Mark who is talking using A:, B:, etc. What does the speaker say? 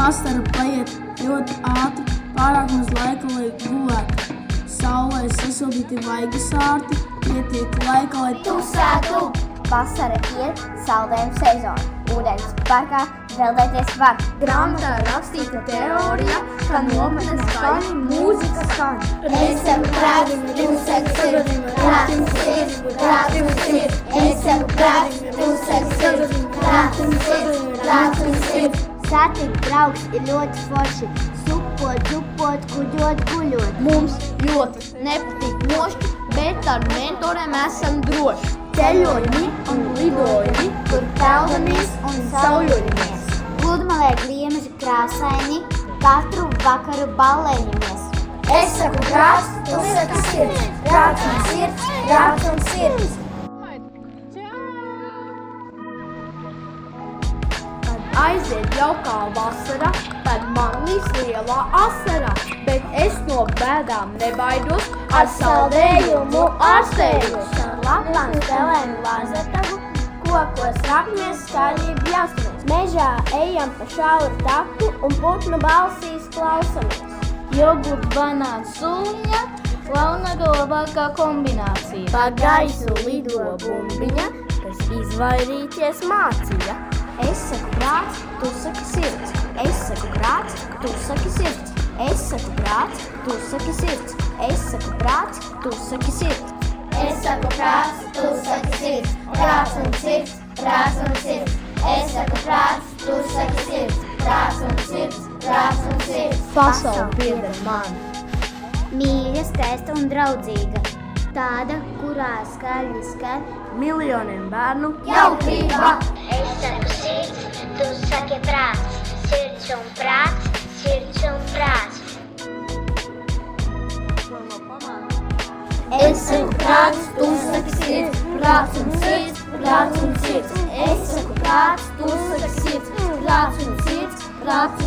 A: Vasara paiet ļoti ātri, pārāk maz laika, lai gulētu. Saulē sasildīti vaigi sārti, pietiek laika, lai
B: tusētu. Vasara ir saldējuma sezona. Ūdens parkā peldēties var.
C: Grāmatā rakstīta teorija, ka nometnes skaņa mūzika skan.
B: Es saku prāti, tu saki sirdi, prāti un sirdi, prāti un sirdi. Es saku prāti, tu saki sirdi, prāti un sirdi, prāti un sirdi. Satikt draugs ir ļoti forši. Supot, zupot, kuģot, guļot.
C: Mums ļoti nepatīk mošķi, bet ar mentoriem esam droši.
B: Ceļojumi un lidojumi, kur peldamies un sauļojamies. Pludmalē gliemeži krāsaini, katru vakaru ballēņamies. Es saku prāts, tu saki sirds, prāts un sirds, prāts un sirds.
C: Aiziet jaukā vasara, tad man līdz lielā asara, bet es no bēdām nebaidos, ar saldējumu ārstējos.
B: Ar lapām spēlēm lāzertagu, kokos rakmies skaļi bļaustamies. Mežā ejam pa šauru taku un putnu balsīs klausamies.
C: Jogurt, banāns, suliņa, launaga labākā kombinācija.
B: Pa gaisu lido bumbiņa, kas izvairīties mācīja. Es saku prāts, tu saki sirds. Es saku prāts, tu saki sirds. Es saku prāts, tu saki sirds. Es saku prāts, tu saki sirds. Es saku prāts, tu saki sirds. Prāts un sirds, prāts un sirds. Es saku prāts, tu saki sirds. Prāts un sirds, prāts un sirds.
C: Pasaule pieder man.
B: Mīļa, skaista un draudzīga. Tāda, kurā skaļi skan
C: Miljoniem bērnu
B: jautrība.
D: Es saku sirds, tu saki prāts, sirds un prāts, sirds un prāts.
B: Es saku prāts, tu saki sirds, prāts un sirds, prāts un sirds. Es saku prāts, tu saki sirds, prāts un sirds, prāts